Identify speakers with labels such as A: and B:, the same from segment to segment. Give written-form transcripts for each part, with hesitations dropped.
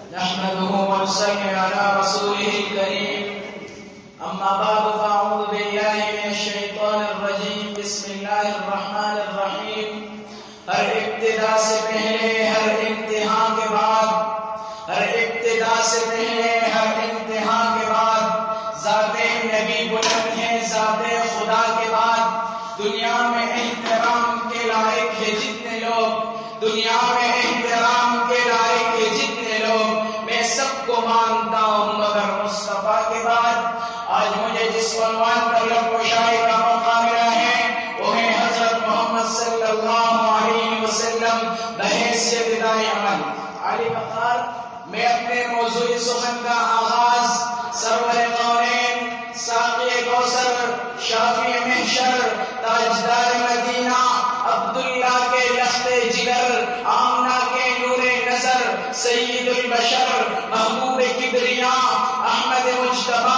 A: نحمده ونصلي على رسوله الكريم أما بعد فأعوذ بالله من الشيطان الرجيم بسم الله الرحمن الرحيم ہر ابتدا سے پہلے ہر انتہا کے بعد ہر ابتدا سے پہلے ہر انتہا کے بعد ذات نبی بلند ہے ذات خدا کے بعد دنیا میں احترام کے لائق ہے جتنے لوگ دنیا میں احترام کے لائق ہے جتنے لوگ میں سب کو مانتا ہوں مگر مصطفیٰ کے بعد آج مجھے جس عنوان پر لبگشائی کا موقع ملا ہے وہ ہے حضرت محمد صلی اللہ علیہ وسلم بحیثیت داعی عمل علی بخار میں اپنے موضوع سخن کا آغاز سرور کونین ساقی کوثر شافی محشر تاجدار مدینہ عبداللہ کے لخت جگر آمنہ کے نور نظر سید البشر محبوب کبریا احمد مجتبی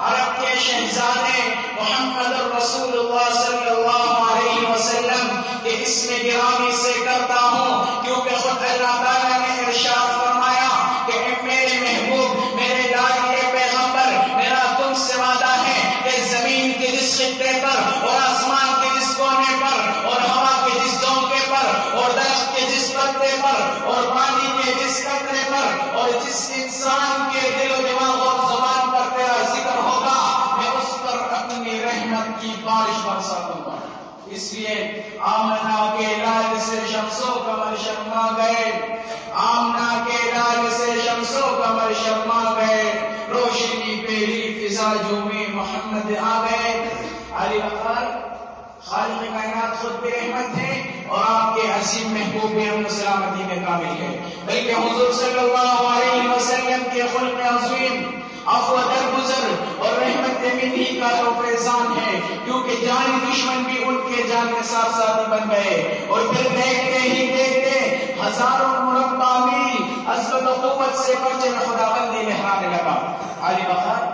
A: عرب کے شہزادے محمد الرسول اللہ صلی اللہ علیہ وسلم کے اسم گرامی سے کرتا ہوں کیونکہ خود اللہ تعالیٰ نے ارشاد فرمایا کہ میرے محبوب میرے لاڈلے پیغمبر میرا تم سے وعدہ ہے کہ زمین کے جس خطے پر اور آسمان کے جس کونے پر اور ہوا کے جس ڈونکے پر اور درخت کے جس پتے پر اور پانی کے جس قطرے پر اور جس انسان کے دل و دماغ اور زبان پر تیرا ذکر ہوگا میں اس پر اپنی رحمت کی بارش برسا دوں گا اس لیے آمنہ کے لال سے شمس و قمر شرما گئے آمنہ کے لال سے شمس و قمر شرما گئے روشنی پہلی فضا جھومی محمد آ گئے علی بخار خالق کائنات خود بھی رحمت ہے اور آپ کے عظیم محبوب امن سلامتی میں کامل ہے بلکہ حضور صلی اللہ علیہ وسلم کے خلق عظیم عفو درگزر اور رحمت منی کا تو فیضان ہے کیونکہ جانی دشمن بھی ان کے جان کے ساتھ ساتھی بن گئے اور پھر دیکھتے ہی دیکھتے ہزاروں مربع میل عظمت و قوت سے پرچم خداوندی لہرانے لگا علی بخار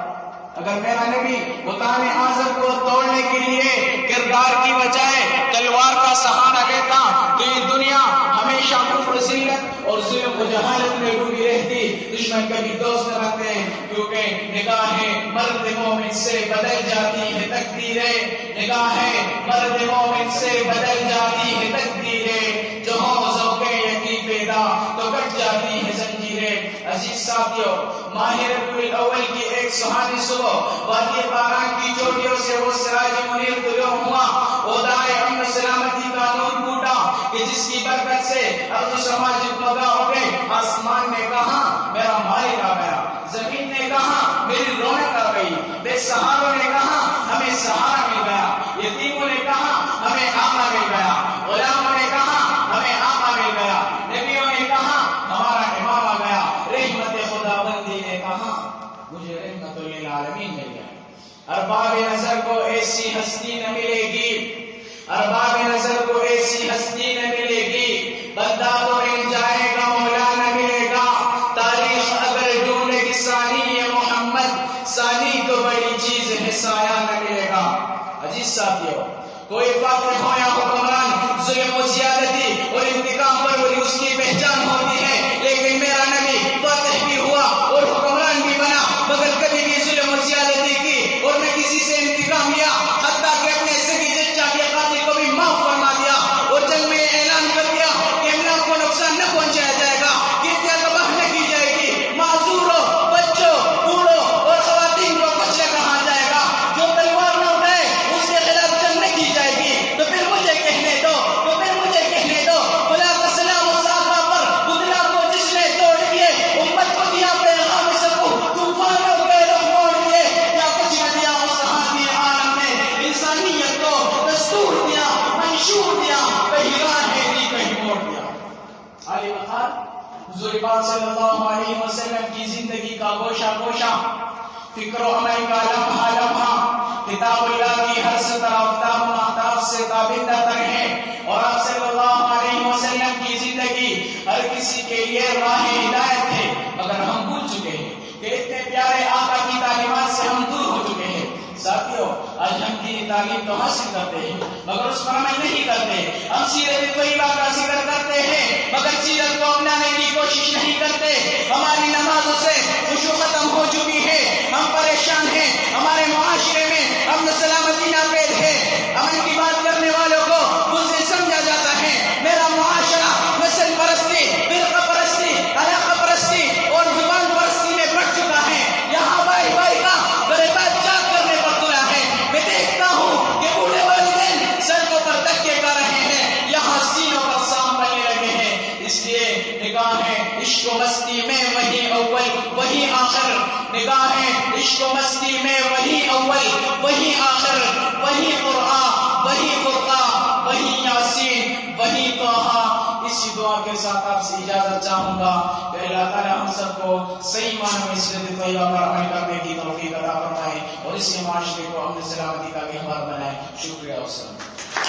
A: اگر میرا نبی بتان اعظم کو توڑنے کے لیے کردار کی بجائے تلوار کا سہارا لیتا تو یہ دنیا ہمیشہ کفر ذلت اور ظلم و جہالت میں ڈوبی رہتی دشمن کبھی دوست نہ بنتے کیونکہ نگاہیں مرد مومن سے بدل جاتی ہے تقدیریں نگاہیں مرد مومن سے بدل جاتی ہے تقدیریں جو ہو ذوق یقین پیدا تو کٹ جاتی ہے زنجیریں عزیز ساتھیوں ماہ ربیع الاول کی ایک سہانی صبح وادی باران کی چوٹیوں سے وہ سراج منیر طلوع ہوا وہ دائے امن سلامتی کا نور ٹوٹا کہ جس کی برکت سے ارض و سما جگمگا ہو گئے آسمان نے کہا میرا مالک آ گیا زمین نے کہا میری رونق آ گئی بے سہاروں نے کہا ہمیں سہارا مل گیا یتیموں نے کہا ہمیں آقا مل گیا غلاموں نے کہا ہمیں آقا مل گیا نبیوں نے کہا ہمارا امام آ گیا رحمت خداوندی نے کہا مجھے رحمت للعالمین مل گیا ارباب نظر کو ایسی ہستی نہ ملے گی ارباب نظر کو ایسی ہستی نہ ملے گی بندہ تو مل جائے گا مولا نہ ملے گا تاریخ اگر ڈھونڈے گی ثانی محمد ثانی تو بڑی چیز ہے سایہ نہ ملے گا عزیز ساتھیوں کوئی فاتح ہو یا حکمران ظلم و زیادتی اور انتقام پروری اس کی پہچان ہوتی ہے لیکن میرا نبی فاتح بھی ہوا اور حکمران بھی بنا مگر کبھی بھی ظلم و زیادتی کی اور نہ کسی سے انتقام لیا حتیٰ کہ اپنے سگی چچا کے قاتل کو بھی معاف فرما دیا اور جنگ میں اعلان کر دیا کہ املاک کو نقصان نہ پہنچایا جائے گا کیرتیاں تباہ نہ کی جائے گی معذوروں بچوں بوڑھوں اور خواتین کو کچھ نہ کہا جائے گا جو تلوار نہ اٹھائے اس کے خلاف جنگ نہ کی جائے گی تو پھر مجھے کہنے دو خدا کا سلام و صحابہ پر بدلا کو جس نے توڑ دیے امت کو دیا پیغام سب طوفانوں کے رخ موڑ دیے کیا کچھ نہ دیا اس صحابی عالم نے انسانیت کو دستور دیا منشور دیا کہیں راہیں دی کہیں موڑ دیا علی بخار حضور پاک صلی اللہ علیہ وسلم کی زندگی کا گوشہ گوشہ فکر و عمل کا لمحہ لمحہ کتاب اللہ کی ہر سطر آفتاب و محتاب سے تابندہ تر ہے اور آپ صلی اللہ علیہ وسلم کی زندگی ہر کسی کے لیے راہ ہدایت ہے مگر ہم بھول چکے ہیں کہ اتنے پیارے آقا کی تعلیمات سے ہم دور ہو چکے ہیں ساتھیوں آج ہم دینی تعلیم تو حاصل کرتے ہیں مگر اس پر عمل نہیں کرتے ہم سیرت طیبہ کا ذکر کرتے ہیں مگر سیرت کو اپنانے کی کوشش نہیں کرتے ہماری نگاہیں عشق و مستی میں وہی اول وہی آخر، نگاہیں عشق و مستی میں وہی اول وہی آخر، وہی قرآن وہی فرقان وہی یاسین وہی طٰہٰ۔ اسی دعا کے ساتھ آپ سے اجازت چاہوں گا کہ اللہ تعالیٰ ہم سب کو صحیح معنوں میں سیرت طیبہ پر عمل کرنے کی توفیق عطا فرمائے اور اس معاشرے کو امن سلامتی کا محور بنائے۔ شکریہ والسلام۔